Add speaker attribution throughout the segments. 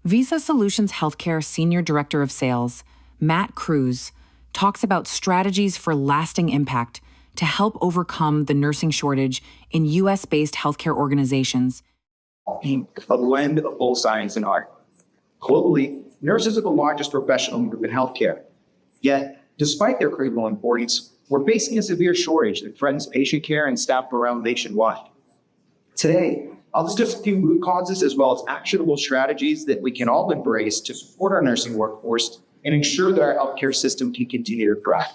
Speaker 1: Visa Solutions Healthcare Senior Director of Sales, Matt Cruz, talks about strategies for lasting impact to help overcome the nursing shortage in U.S.-based healthcare organizations.
Speaker 2: A blend of both science and art. Globally, nurses are the largest professional group in healthcare. Yet, despite their critical importance, we're facing a severe shortage that threatens patient care and staff morale nationwide. Today, I'll discuss a few root causes as well as actionable strategies that we can all embrace to support our nursing workforce and ensure that our healthcare system can continue to thrive.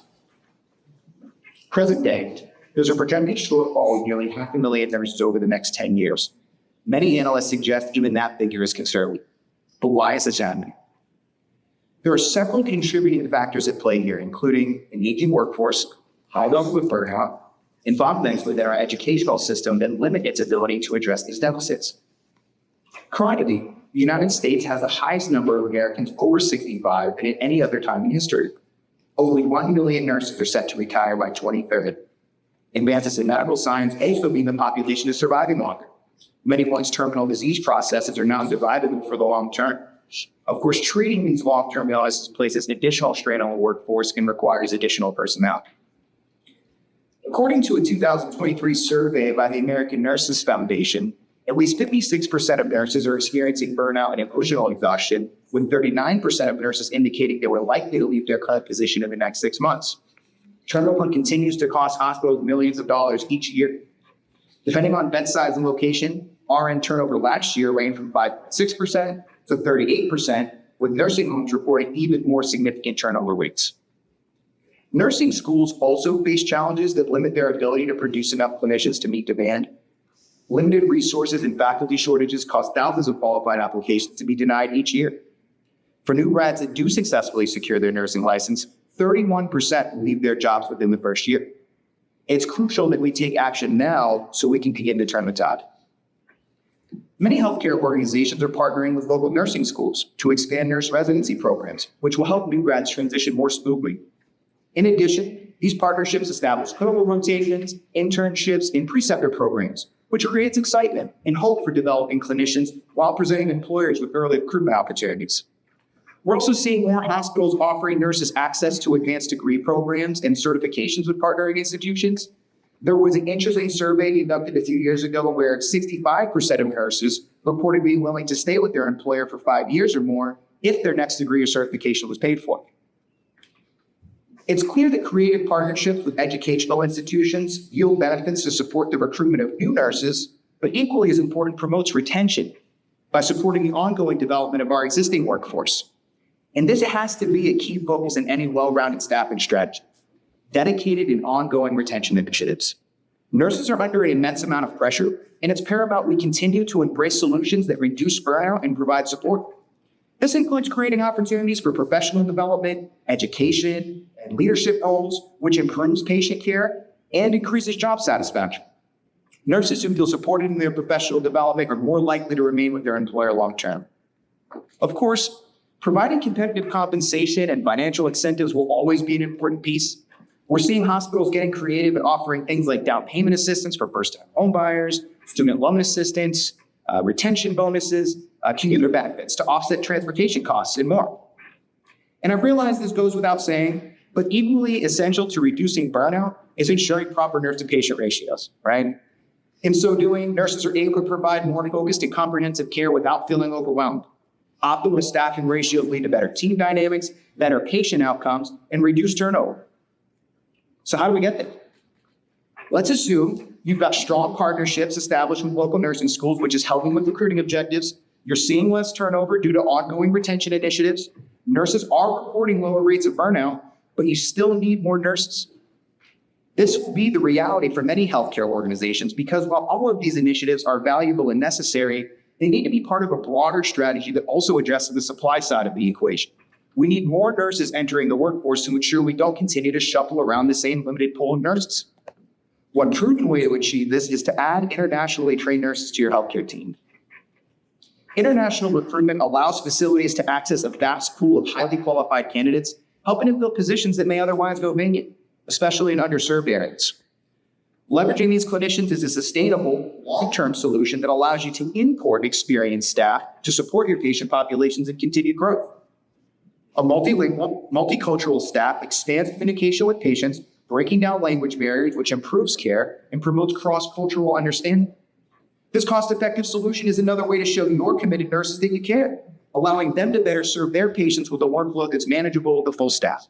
Speaker 2: Present day, there's a projected shortfall of nearly 500,000 nurses over the next 10 years. Many analysts suggest even that figure is conservative. But why is this happening? There are several contributing factors at play here, including an aging workforce, high levels of burnout, and fundamentals within our educational system that limit its ability to address these deficits. Currently, the United States has the highest number of Americans over 65 than at any other time in history. Only 1 million nurses are set to retire by 2030. Advances in medical science also mean the population is surviving longer. Many once terminal disease processes are now survivable for the long term. Of course, treating these long-term illnesses places an additional strain on the workforce and requires additional personnel. According to a 2023 survey by the American Nurses Foundation, at least 56% of nurses are experiencing burnout and emotional exhaustion, with 39% of nurses indicating they were likely to leave their current position in the next 6 months. Turnover continues to cost hospitals millions of dollars each year. Depending on bed size and location, RN turnover last year ranged from 5.6% to 38%, with nursing homes reporting even more significant turnover rates. Nursing schools also face challenges that limit their ability to produce enough clinicians to meet demand. Limited resources and faculty shortages cause thousands of qualified applications to be denied each year. For new grads that do successfully secure their nursing license, 31% leave their jobs within the first year. It's crucial that we take action now so we can begin to turn the tide. Many healthcare organizations are partnering with local nursing schools to expand nurse residency programs, which will help new grads transition more smoothly. In addition, these partnerships establish clinical rotations, internships, and preceptor programs, which creates excitement and hope for developing clinicians while presenting employers with early recruitment opportunities. We're also seeing more hospitals offering nurses access to advanced degree programs and certifications with partnering institutions. There was an interesting survey conducted a few years ago where 65% of nurses reported being willing to stay with their employer for 5 years or more if their next degree or certification was paid for. It's clear that creative partnerships with educational institutions yield benefits to support the recruitment of new nurses, but equally as important, promotes retention by supporting the ongoing development of our existing workforce. And this has to be a key focus in any well-rounded staffing strategy: dedicated and ongoing retention initiatives. Nurses are under an immense amount of pressure, and it's paramount we continue to embrace solutions that reduce burnout and provide support. This includes creating opportunities for professional development, education, and leadership roles, which improves patient care and increases job satisfaction. Nurses who feel supported in their professional development are more likely to remain with their employer long-term. Of course, providing competitive compensation and financial incentives will always be an important piece. We're seeing hospitals getting creative and offering things like down payment assistance for first-time home buyers, student loan assistance, retention bonuses, commuter benefits to offset transportation costs, and more. And I realize this goes without saying, but equally essential to reducing burnout is ensuring proper nurse-to-patient ratios, right? In so doing, nurses are able to provide more focused and comprehensive care without feeling overwhelmed. Optimal staffing ratios lead to better team dynamics, better patient outcomes, and reduced turnover. So how do we get there? Let's assume you've got strong partnerships established with local nursing schools, which is helping with recruiting objectives. You're seeing less turnover due to ongoing retention initiatives. Nurses are reporting lower rates of burnout, but you still need more nurses. This will be the reality for many healthcare organizations because while all of these initiatives are valuable and necessary, they need to be part of a broader strategy that also addresses the supply side of the equation. We need more nurses entering the workforce to ensure we don't continue to shuffle around the same limited pool of nurses. One proven way to achieve this is to add internationally trained nurses to your healthcare team. International recruitment allows facilities to access a vast pool of highly qualified candidates, helping to fill positions that may otherwise go vacant, especially in underserved areas. Leveraging these clinicians is a sustainable, long-term solution that allows you to import experienced staff to support your patient populations and continued growth. A multilingual, multicultural staff expands communication with patients, breaking down language barriers, which improves care and promotes cross-cultural understanding. This cost-effective solution is another way to show your committed nurses that you care, allowing them to better serve their patients with a workload that's manageable with the full staff.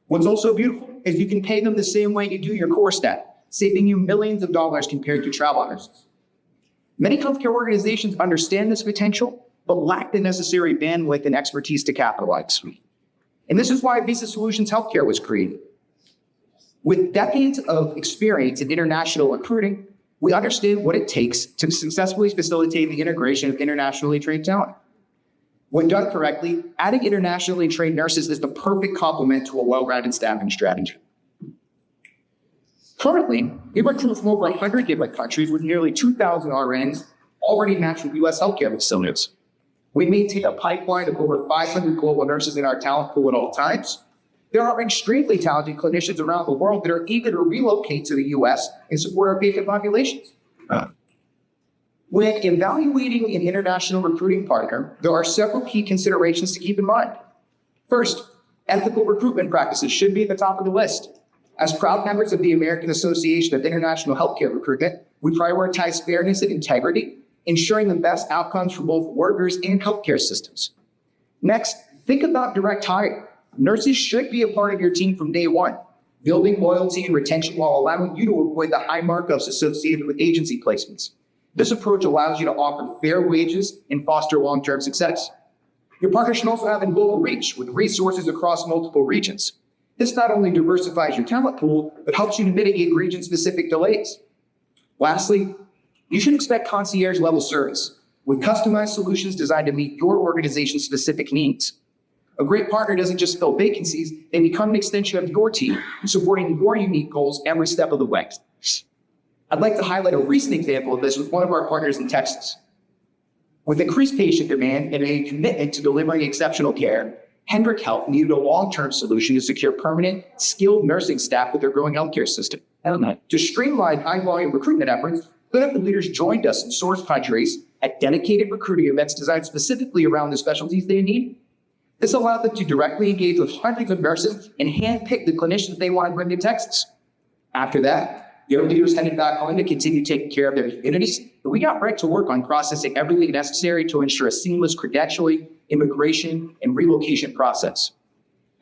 Speaker 2: What's also beautiful is you can pay them the same way you do your core staff, saving you millions of dollars compared to travel nurses. Many healthcare organizations understand this potential, but lack the necessary bandwidth and expertise to capitalize. And this is why Visa Solutions Healthcare was created. With decades of experience in international recruiting, we understand what it takes to successfully facilitate the integration of internationally trained talent. When done correctly, adding internationally trained nurses is the perfect complement to a well-rounded staffing strategy. Currently, we recruit from over 100 different countries with nearly 2,000 RNs already matched with U.S. healthcare facilities. We maintain a pipeline of over 500 global nurses in our talent pool at all times. There are extremely talented clinicians around the world that are eager to relocate to the U.S. and support our patient populations. When evaluating an international recruiting partner, there are several key considerations to keep in mind. First, ethical recruitment practices should be at the top of the list. As proud members of the American Association of International Healthcare Recruitment, we prioritize fairness and integrity, ensuring the best outcomes for both workers and healthcare systems. Next, think about direct hire. Nurses should be a part of your team from day one, building loyalty and retention while allowing you to avoid the high markups associated with agency placements. This approach allows you to offer fair wages and foster long-term success. Your partner should also have a global reach with resources across multiple regions. This not only diversifies your talent pool, but helps you to mitigate region-specific delays. Lastly, you should expect concierge-level service with customized solutions designed to meet your organization's specific needs. A great partner doesn't just fill vacancies, they become an extension of your team, supporting your unique goals every step of the way. I'd like to highlight a recent example of this with one of our partners in Texas. With increased patient demand and a commitment to delivering exceptional care, Hendrick Health needed a long-term solution to secure permanent, skilled nursing staff with their growing healthcare system. To streamline high-volume recruitment efforts, clinical leaders joined us in source countries at dedicated recruiting events designed specifically around the specialties they need. This allowed them to directly engage with hundreds of nurses and handpick the clinicians they want to bring to Texas. After that, their leaders headed back home to continue taking care of their communities, but we got right to work on processing everything necessary to ensure a seamless credentialing, immigration, and relocation process.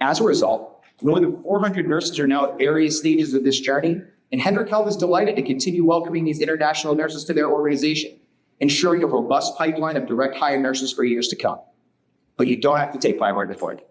Speaker 2: As a result, more than 400 nurses are now at various stages of this journey, and Hendrick Health is delighted to continue welcoming these international nurses to their organization, ensuring a robust pipeline of direct hire nurses for years to come. But you don't have to take my word for it.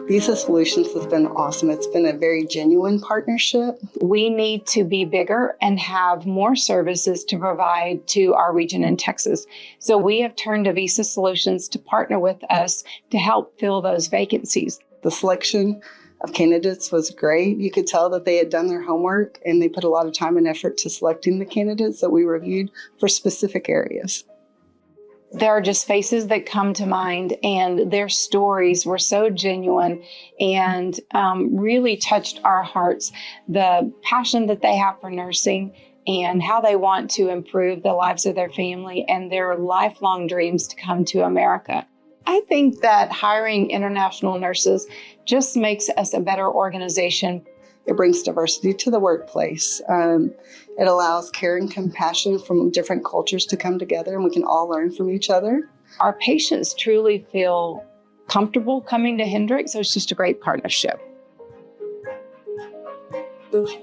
Speaker 3: Visa Solutions has been awesome. It's been a very genuine partnership.
Speaker 4: We need to be bigger and have more services to provide to our region in Texas. So we have turned to Visa Solutions to partner with us to help fill those vacancies.
Speaker 3: The selection of candidates was great. You could tell that they had done their homework and they put a lot of time and effort to selecting the candidates that we reviewed for specific areas.
Speaker 4: There are just faces that come to mind, and their stories were so genuine and really touched our hearts. The passion that they have for nursing and how they want to improve the lives of their family and their lifelong dreams to come to America. I think that hiring international nurses just makes us a better organization.
Speaker 3: It brings diversity to the workplace. It allows care and compassion from different cultures to come together, and we can all learn from each other.
Speaker 4: Our patients truly feel comfortable coming to Hendrick, so it's just a great partnership.
Speaker 3: Okay.